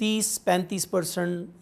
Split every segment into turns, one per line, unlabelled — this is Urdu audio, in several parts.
30-35%,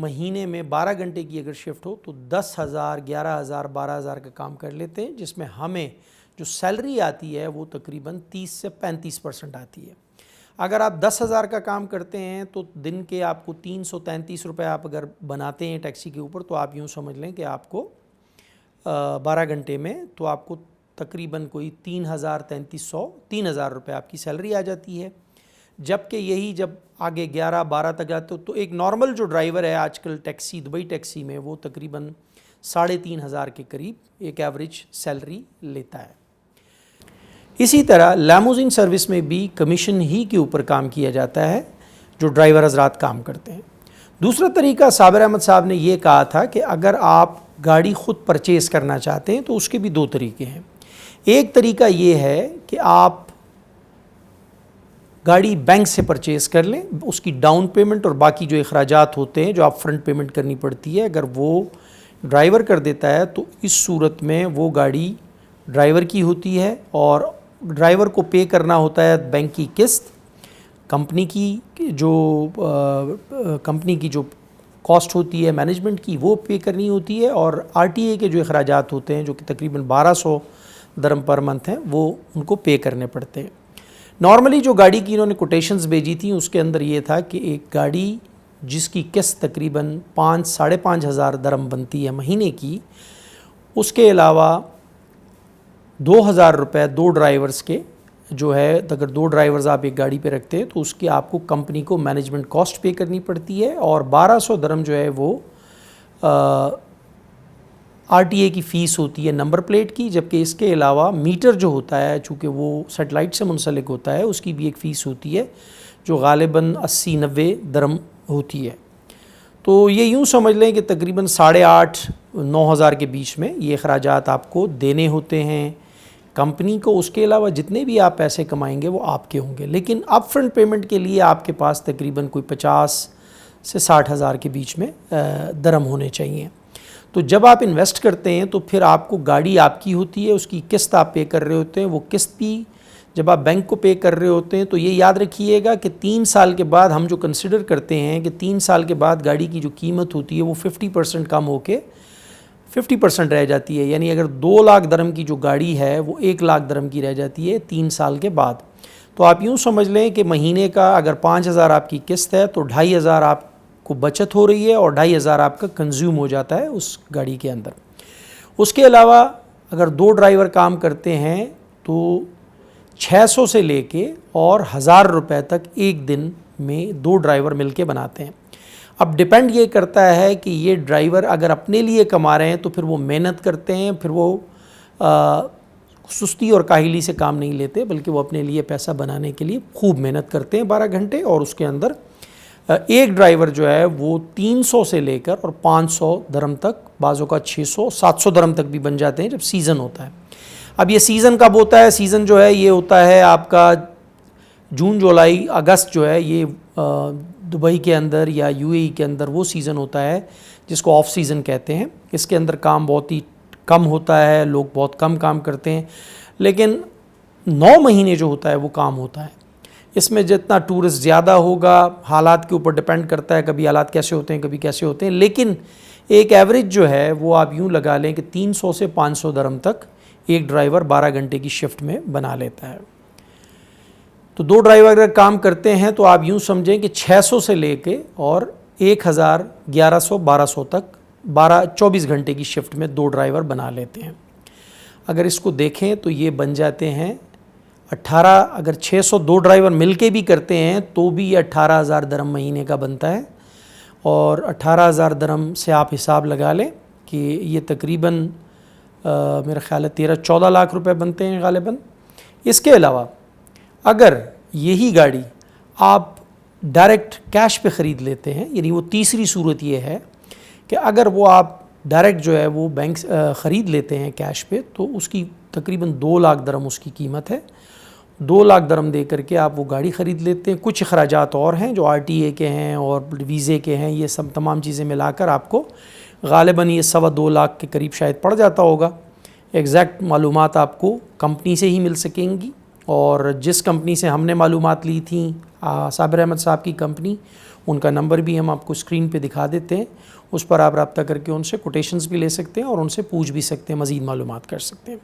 مہینے میں 12 گھنٹے کی اگر شفٹ ہو تو 10,000 11,000 12,000 کا کام کر لیتے ہیں، جس میں ہمیں جو سیلری آتی ہے وہ تقریباً 30 سے 35% آتی ہے۔ اگر آپ 10,000 کا کام کرتے ہیں تو دن کے آپ کو 333 روپے آپ اگر بناتے ہیں ٹیکسی کے اوپر، تو آپ یوں سمجھ لیں کہ آپ کو 12 گھنٹے میں تو آپ کو تقریباً کوئی 3,000 روپے آپ کی سیلری آ جاتی ہے۔ جبکہ یہی جب آگے 11-12 تک جاتے تو ایک نارمل جو ڈرائیور ہے آج کل ٹیکسی دبئی ٹیکسی میں وہ تقریباً 3,500 کے قریب ایک ایوریج سیلری لیتا ہے۔ اسی طرح لیموزین سروس میں بھی کمیشن ہی کے اوپر کام کیا جاتا ہے جو ڈرائیور حضرات کام کرتے ہیں۔ دوسرا طریقہ صابر احمد صاحب نے یہ کہا تھا کہ اگر آپ گاڑی خود پرچیز کرنا چاہتے ہیں تو اس کے بھی 2 طریقے ہیں۔ ایک طریقہ یہ ہے کہ آپ گاڑی بینک سے پرچیز کر لیں، اس کی ڈاؤن پیمنٹ اور باقی جو اخراجات ہوتے ہیں جو آپ فرنٹ پیمنٹ کرنی پڑتی ہے اگر وہ ڈرائیور کر دیتا ہے تو اس صورت میں وہ گاڑی ڈرائیور کی ہوتی ہے اور ڈرائیور کو پے کرنا ہوتا ہے بینک کی قسط، کمپنی کی جو کاسٹ ہوتی ہے مینجمنٹ کی وہ پے کرنی ہوتی ہے، اور RTA کے جو اخراجات ہوتے ہیں جو کہ تقریباً 1200 درہم پر منتھ ہیں وہ ان کو پے کرنے پڑتے ہیں۔ نارملی جو گاڑی کی انہوں نے کوٹیشنز بھیجی تھیں اس کے اندر یہ تھا کہ ایک گاڑی جس کی قسط تقریباً 5-5.5 ہزار درہم بنتی ہے مہینے کی، اس کے علاوہ 2,000 روپے 2 ڈرائیورز کے جو ہے، اگر 2 ڈرائیورز آپ ایک گاڑی پہ رکھتے ہیں تو اس کی آپ کو کمپنی کو مینجمنٹ کاسٹ پے کرنی پڑتی ہے، اور 1200 درہم جو ہے وہ RTA کی فیس ہوتی ہے نمبر پلیٹ کی، جبکہ اس کے علاوہ میٹر جو ہوتا ہے چونکہ وہ سیٹلائٹ سے منسلک ہوتا ہے اس کی بھی ایک فیس ہوتی ہے جو غالباً 80-90 درہم ہوتی ہے۔ تو یہ یوں سمجھ لیں کہ تقریباً 8,500-9 ہزار کے بیچ میں یہ اخراجات آپ کو دینے ہوتے ہیں کمپنی کو۔ اس کے علاوہ جتنے بھی آپ پیسے کمائیں گے وہ آپ کے ہوں گے، لیکن اپ فرنٹ پیمنٹ کے لیے آپ کے پاس تقریباً کوئی 50 سے 60 ہزار کے بیچ میں درہم ہونے چاہیے۔ تو جب آپ انویسٹ کرتے ہیں تو پھر آپ کو گاڑی آپ کی ہوتی ہے، اس کی قسط آپ پے کر رہے ہوتے ہیں، وہ قسط بھی جب آپ بینک کو پے کر رہے ہوتے ہیں تو یہ یاد رکھیے گا کہ 3 سال کے بعد ہم جو کنسیڈر کرتے ہیں کہ 3 سال کے بعد گاڑی کی جو قیمت ہوتی ہے وہ 50% کم ہو کے 50% رہ جاتی ہے، یعنی اگر 2 لاکھ درہم کی جو گاڑی ہے وہ 1 لاکھ درہم کی رہ جاتی ہے 3 سال کے بعد۔ تو آپ یوں سمجھ لیں کہ مہینے کا اگر 5,000 آپ کی قسط ہے تو 2,500 آپ کو بچت ہو رہی ہے اور 2,500 آپ کا کنزیوم ہو جاتا ہے اس گاڑی کے اندر۔ اس کے علاوہ اگر 2 ڈرائیور کام کرتے ہیں تو 600 سے لے کے اور 1,000 روپے تک ایک دن میں 2 ڈرائیور مل کے بناتے ہیں۔ اب ڈیپینڈ یہ کرتا ہے کہ یہ ڈرائیور اگر اپنے لیے کما رہے ہیں تو پھر وہ محنت کرتے ہیں، پھر وہ سستی اور کاہلی سے کام نہیں لیتے بلکہ وہ اپنے لیے پیسہ بنانے کے لیے خوب محنت کرتے ہیں 12 گھنٹے، اور اس کے اندر ایک ڈرائیور جو ہے وہ 300 سے لے کر اور 500 درہم تک، بعضوں کا 600-700 درہم تک بھی بن جاتے ہیں جب سیزن ہوتا ہے۔ اب یہ سیزن کب ہوتا ہے؟ سیزن جو ہے یہ ہوتا ہے آپ کا جون جولائی اگست جو ہے، یہ دبئی کے اندر یا UAE کے اندر وہ سیزن ہوتا ہے جس کو آف سیزن کہتے ہیں۔ اس کے اندر کام بہت ہی کم ہوتا ہے، لوگ بہت کم کام کرتے ہیں، لیکن 9 مہینے جو ہوتا ہے وہ کام ہوتا ہے۔ اس میں جتنا ٹورسٹ زیادہ ہوگا، حالات کے اوپر ڈیپینڈ کرتا ہے، کبھی حالات کیسے ہوتے ہیں کبھی کیسے ہوتے ہیں، لیکن ایک ایوریج جو ہے وہ آپ یوں لگا لیں کہ 300 سے 500 درہم تک ایک ڈرائیور 12 گھنٹے کی شفٹ میں بنا لیتا ہے۔ تو 2 ڈرائیور اگر کام کرتے ہیں تو آپ یوں سمجھیں کہ 600 سے لے کے اور 1,000 1100-1200 تک 24 گھنٹے کی شفٹ میں 2 ڈرائیور بنا لیتے ہیں۔ اگر اس کو دیکھیں تو یہ بن جاتے ہیں 18، اگر 602 ڈرائیور مل کے بھی کرتے ہیں تو بھی یہ 18,000 درہم مہینے کا بنتا ہے، اور 18,000 درہم سے آپ حساب لگا لیں کہ یہ تقریباً میرا خیال ہے 13-14 لاکھ روپے بنتے ہیں غالباً۔ اس کے علاوہ اگر یہی گاڑی آپ ڈائریکٹ کیش پہ خرید لیتے ہیں، یعنی وہ تیسری صورت یہ ہے کہ اگر وہ آپ ڈائریکٹ جو ہے وہ بینک خرید لیتے ہیں کیش پہ تو اس کی تقریباً 2 لاکھ درہم اس کی قیمت ہے۔ 2 لاکھ درہم دے کر کے آپ وہ گاڑی خرید لیتے ہیں۔ کچھ اخراجات اور ہیں جو RTA کے ہیں اور ویزے کے ہیں، یہ سب تمام چیزیں ملا کر آپ کو غالباً یہ 2.25 لاکھ کے قریب شاید پڑ جاتا ہوگا۔ ایگزیکٹ معلومات آپ کو کمپنی سے ہی مل سکیں گی، اور جس کمپنی سے ہم نے معلومات لی تھیں صابر احمد صاحب کی کمپنی، ان کا نمبر بھی ہم آپ کو اسکرین پہ دکھا دیتے ہیں، اس پر آپ رابطہ کر کے ان سے کوٹیشنز بھی لے سکتے ہیں اور ان سے پوچھ بھی سکتے ہیں، مزید معلومات کر سکتے ہیں۔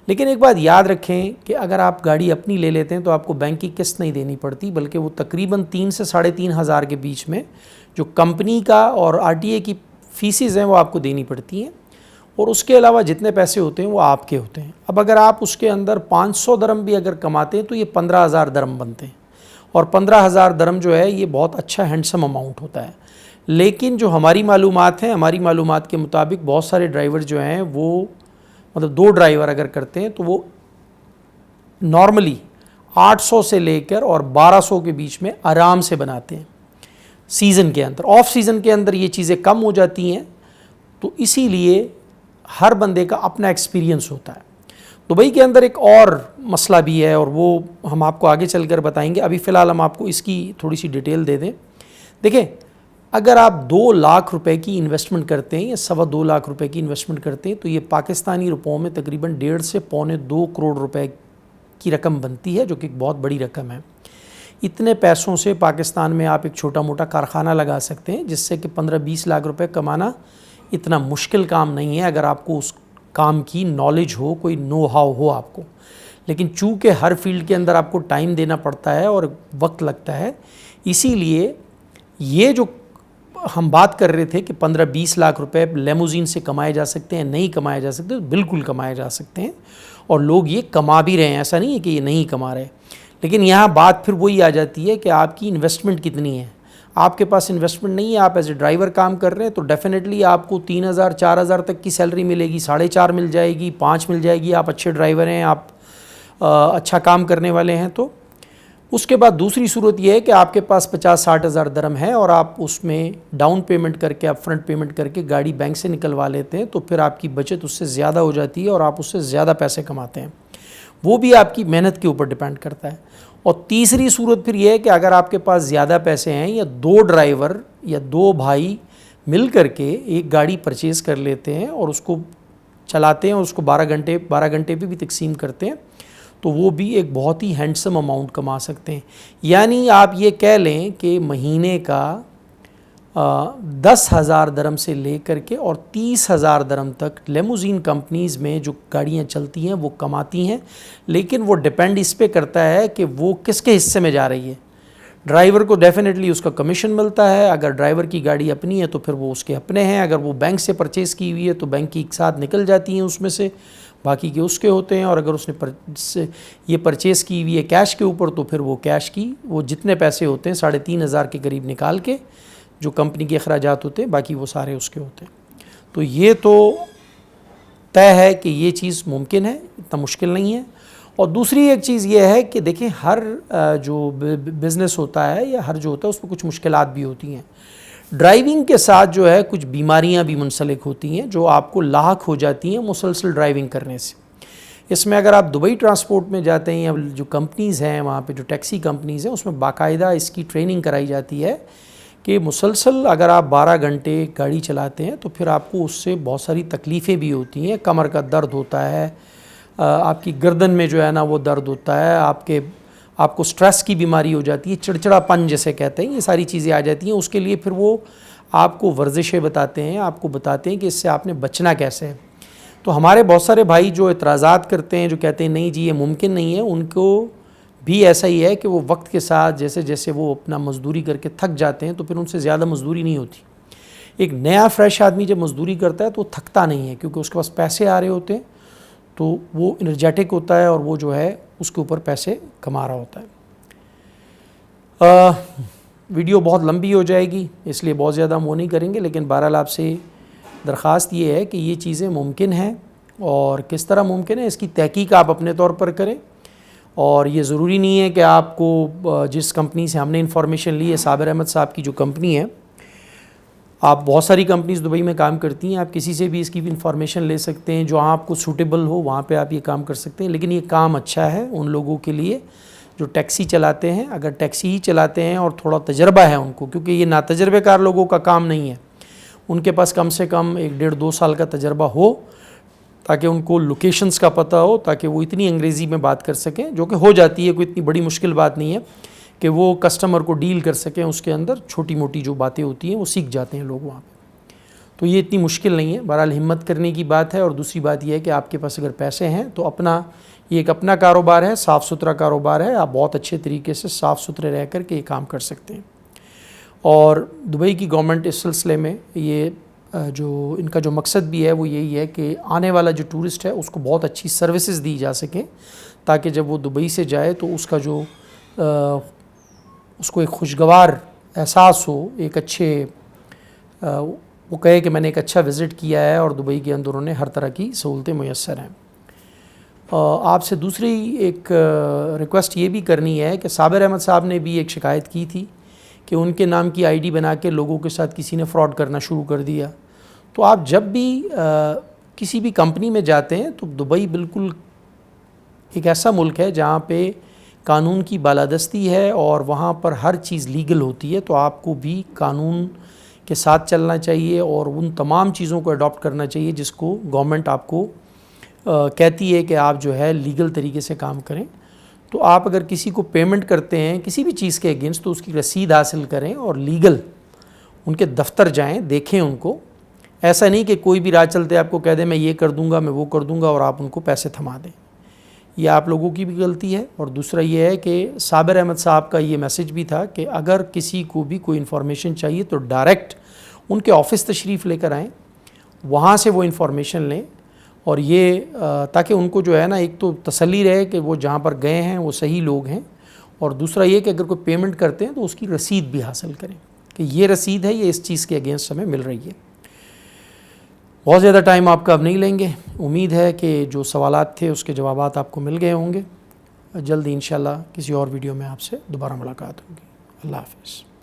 لیکن ایک بات یاد رکھیں کہ اگر آپ گاڑی اپنی لے لیتے ہیں تو آپ کو بینک کی قسط نہیں دینی پڑتی، بلکہ وہ تقریباً 3 سے 3,500 کے بیچ میں جو کمپنی کا اور RTA کی فیسز ہیں وہ آپ کو دینی پڑتی ہیں، اور اس کے علاوہ جتنے پیسے ہوتے ہیں وہ آپ کے ہوتے ہیں۔ اب اگر آپ اس کے اندر 500 درہم بھی اگر کماتے ہیں تو یہ 15,000 درہم بنتے ہیں، اور 15,000 درہم جو ہے یہ بہت اچھا ہینڈسم اماؤنٹ ہوتا ہے۔ لیکن جو ہماری معلومات ہیں، ہماری معلومات کے مطابق بہت سارے ڈرائیور جو ہیں وہ مطلب 2 ڈرائیور اگر کرتے ہیں تو وہ نارملی 800 سے لے کر اور 1200 کے بیچ میں آرام سے بناتے ہیں سیزن کے اندر۔ آف سیزن کے اندر یہ چیزیں کم ہو جاتی ہیں، تو اسی لیے ہر بندے کا اپنا ایکسپیرینس ہوتا ہے۔ دبئی کے اندر ایک اور مسئلہ بھی ہے، اور وہ ہم آپ کو آگے چل کر بتائیں گے، ابھی فی الحال ہم آپ کو اس کی تھوڑی سی ڈیٹیل دے دیں۔ دیکھیں، اگر آپ 2 لاکھ روپے کی انویسٹمنٹ کرتے ہیں یا 2.25 لاکھ روپے کی انویسٹمنٹ کرتے ہیں تو یہ پاکستانی روپوں میں تقریباً 1.5 سے 2 کروڑ روپے کی رقم بنتی ہے، جو کہ ایک بہت بڑی رقم ہے۔ اتنے پیسوں سے پاکستان میں آپ ایک چھوٹا موٹا کارخانہ لگا سکتے ہیں، جس سے کہ 15-20 لاکھ روپے کمانا اتنا مشکل کام نہیں ہے اگر آپ کو اس کام کی نالج ہو، کوئی نو ہاؤ ہو آپ کو۔ لیکن چونکہ ہر فیلڈ کے اندر آپ کو ٹائم دینا پڑتا ہے اور وقت لگتا ہے، اسی لیے یہ جو ہم بات کر رہے تھے کہ 15-20 لاکھ روپے لیموزین سے کمائے جا سکتے ہیں، نہیں کمائے جا سکتے، بالکل کمائے جا سکتے ہیں، اور لوگ یہ کما بھی رہے ہیں، ایسا نہیں ہے کہ یہ نہیں کما رہے۔ لیکن یہاں بات پھر وہی آ جاتی ہے کہ آپ کی انویسٹمنٹ کتنی ہے۔ آپ کے پاس انویسٹمنٹ نہیں ہے، آپ ایز اے ڈرائیور کام کر رہے ہیں، تو ڈیفینیٹلی آپ کو 3,000-4,000 تک کی سیلری ملے گی، 4.5 مل جائے گی، 5 مل جائے گی۔ آپ اچھے ڈرائیور ہیں، آپ اچھا کام کرنے والے ہیں، تو اس کے بعد دوسری صورت یہ ہے کہ آپ کے پاس 50-60 ہزار درہم ہے اور آپ اس میں ڈاؤن پیمنٹ کر کے، اپ فرنٹ پیمنٹ کر کے گاڑی بینک سے نکلوا لیتے ہیں، تو پھر آپ کی بچت اس سے زیادہ ہو جاتی ہے اور آپ اس سے زیادہ پیسے کماتے ہیں۔ وہ بھی آپ کی محنت کے اوپر ڈیپینڈ کرتا ہے۔ اور تیسری صورت پھر یہ ہے کہ اگر آپ کے پاس زیادہ پیسے ہیں، یا 2 ڈرائیور یا 2 بھائی مل کر کے ایک گاڑی پرچیز کر لیتے ہیں اور اس کو چلاتے ہیں اور اس کو 12 گھنٹے پہ بھی تقسیم کرتے ہیں، تو وہ بھی ایک بہت ہی ہینڈسم اماؤنٹ کما سکتے ہیں۔ یعنی آپ یہ کہہ لیں کہ مہینے کا 10,000 درہم سے لے کر کے اور 30,000 درہم تک لیموزین کمپنیز میں جو گاڑیاں چلتی ہیں وہ کماتی ہیں، لیکن وہ ڈیپینڈ اس پہ کرتا ہے کہ وہ کس کے حصے میں جا رہی ہے۔ ڈرائیور کو ڈیفینیٹلی اس کا کمیشن ملتا ہے، اگر ڈرائیور کی گاڑی اپنی ہے تو پھر وہ اس کے اپنے ہیں، اگر وہ بینک سے پرچیز کی ہوئی ہے تو بینک کی ایک ساتھ نکل جاتی ہیں اس میں سے، باقی کے اس کے ہوتے ہیں، اور اگر اس نے یہ پرچیز کی ہوئی ہے کیش کے اوپر تو پھر وہ کیش کی وہ جتنے پیسے ہوتے ہیں 3,500 کے قریب نکال کے جو کمپنی کے اخراجات ہوتے ہیں باقی وہ سارے اس کے ہوتے ہیں۔ تو یہ تو طے ہے کہ یہ چیز ممکن ہے، اتنا مشکل نہیں ہے۔ اور دوسری ایک چیز یہ ہے کہ دیکھیں، ہر جو بزنس ہوتا ہے یا ہر جو ہوتا ہے اس میں کچھ مشکلات بھی ہوتی ہیں۔ ڈرائیونگ کے ساتھ جو ہے کچھ بیماریاں بھی منسلک ہوتی ہیں جو آپ کو لاحق ہو جاتی ہیں مسلسل ڈرائیونگ کرنے سے۔ اس میں اگر آپ دبئی ٹرانسپورٹ میں جاتے ہیں یا جو کمپنیز ہیں وہاں پہ جو ٹیکسی کمپنیز ہیں، اس میں باقاعدہ اس کی ٹریننگ کرائی جاتی ہے کہ مسلسل اگر آپ 12 گھنٹے گاڑی چلاتے ہیں تو پھر آپ کو اس سے بہت ساری تکلیفیں بھی ہوتی ہیں۔ کمر کا درد ہوتا ہے، آپ کی گردن میں جو ہے نا وہ درد ہوتا ہے، آپ کو سٹریس کی بیماری ہو جاتی ہے، چڑچڑا پن جسے کہتے ہیں، یہ ساری چیزیں آ جاتی ہیں۔ اس کے لیے پھر وہ آپ کو ورزشیں بتاتے ہیں، آپ کو بتاتے ہیں کہ اس سے آپ نے بچنا کیسے ہے۔ تو ہمارے بہت سارے بھائی جو اعتراضات کرتے ہیں، جو کہتے ہیں نہیں جی یہ ممکن نہیں ہے، ان کو بھی ایسا ہی ہے کہ وہ وقت کے ساتھ جیسے جیسے وہ اپنا مزدوری کر کے تھک جاتے ہیں تو پھر ان سے زیادہ مزدوری نہیں ہوتی۔ ایک نیا فریش آدمی جب مزدوری کرتا ہے تو وہ تھکتا نہیں ہے، کیونکہ اس کے پاس پیسے آ رہے ہوتے ہیں، تو وہ انرجیٹک ہوتا ہے اور وہ جو ہے اس کے اوپر پیسے کما رہا ہوتا ہے۔ ویڈیو بہت لمبی ہو جائے گی، اس لیے بہت زیادہ ہم وہ نہیں کریں گے، لیکن بہرحال آپ سے درخواست یہ ہے کہ یہ چیزیں ممکن ہیں، اور کس طرح ممکن ہے اس کی تحقیق آپ اپنے طور پر کریں۔ اور یہ ضروری نہیں ہے کہ آپ کو جس کمپنی سے ہم نے انفارمیشن لی ہے، صابر احمد صاحب کی جو کمپنی ہے، آپ بہت ساری کمپنیز دبئی میں کام کرتی ہیں، آپ کسی سے بھی اس کی انفارمیشن لے سکتے ہیں، جو آپ کو سوٹیبل ہو وہاں پہ آپ یہ کام کر سکتے ہیں۔ لیکن یہ کام اچھا ہے ان لوگوں کے لیے جو ٹیکسی چلاتے ہیں، اگر ٹیکسی ہی چلاتے ہیں اور تھوڑا تجربہ ہے ان کو، کیونکہ یہ ناتجربے کار لوگوں کا کام نہیں ہے، ان کے پاس کم سے کم 1.5-2 سال کا تجربہ ہو تاکہ ان کو لوکیشنز کا پتہ ہو، تاکہ وہ اتنی انگریزی میں بات کر سکیں، جو کہ ہو جاتی ہے، کوئی اتنی بڑی مشکل بات نہیں ہے کہ وہ کسٹمر کو ڈیل کر سکیں، اس کے اندر چھوٹی موٹی جو باتیں ہوتی ہیں وہ سیکھ جاتے ہیں لوگ وہاں پہ. تو یہ اتنی مشکل نہیں ہے. بہرحال ہمت کرنے کی بات ہے. اور دوسری بات یہ ہے کہ آپ کے پاس اگر پیسے ہیں تو یہ ایک اپنا کاروبار ہے، صاف ستھرا کاروبار ہے. آپ بہت اچھے طریقے سے صاف ستھرے رہ کر کے یہ کام کر سکتے ہیں. اور دبئی کی گورنمنٹ اس سلسلے میں یہ جو ان کا جو مقصد بھی ہے وہ یہی ہے کہ آنے والا جو ٹورسٹ ہے اس کو بہت اچھی سروسز دی جا سکیں، تاکہ جب وہ دبئی سے جائے تو اس کا جو اس کو ایک خوشگوار احساس ہو، ایک اچھے وہ کہے کہ میں نے ایک اچھا وزٹ کیا ہے اور دبئی کے اندر انہیں ہر طرح کی سہولتیں میسر ہیں. آپ سے دوسری ایک ریکویسٹ یہ بھی کرنی ہے کہ صابر احمد صاحب نے بھی ایک شکایت کی تھی کہ ان کے نام کی آئی ڈی بنا کے لوگوں کے ساتھ کسی نے فراڈ کرنا شروع کر دیا. تو آپ جب بھی کسی بھی کمپنی میں جاتے ہیں تو دبئی بالکل ایک ایسا ملک ہے جہاں پہ قانون کی بالادستی ہے اور وہاں پر ہر چیز لیگل ہوتی ہے. تو آپ کو بھی قانون کے ساتھ چلنا چاہیے اور ان تمام چیزوں کو اڈاپٹ کرنا چاہیے جس کو گورنمنٹ آپ کو کہتی ہے کہ آپ جو ہے لیگل طریقے سے کام کریں. تو آپ اگر کسی کو پیمنٹ کرتے ہیں کسی بھی چیز کے اگینسٹ تو اس کی رسید حاصل کریں اور لیگل ان کے دفتر جائیں، دیکھیں ان کو. ایسا نہیں کہ کوئی بھی راہ چلتے آپ کو کہہ دیں میں یہ کر دوں گا، میں وہ کر دوں گا اور آپ ان کو پیسے تھما دیں. یہ آپ لوگوں کی بھی غلطی ہے. اور دوسرا یہ ہے کہ صابر احمد صاحب کا یہ میسج بھی تھا کہ اگر کسی کو بھی کوئی انفارمیشن چاہیے تو ڈائریکٹ ان کے آفس تشریف لے کر آئیں، وہاں سے وہ انفارمیشن لیں. اور یہ تاکہ ان کو جو ہے نا ایک تو تسلی رہے کہ وہ جہاں پر گئے ہیں وہ صحیح لوگ ہیں، اور دوسرا یہ کہ اگر کوئی پیمنٹ کرتے ہیں تو اس کی رسید بھی حاصل کریں کہ یہ رسید ہے، یہ اس چیز کے اگینسٹ ہمیں مل رہی ہے. بہت زیادہ ٹائم آپ کا اب نہیں لیں گے. امید ہے کہ جو سوالات تھے اس کے جوابات آپ کو مل گئے ہوں گے. جلدی انشاءاللہ کسی اور ویڈیو میں آپ سے دوبارہ ملاقات ہوگی. اللہ حافظ.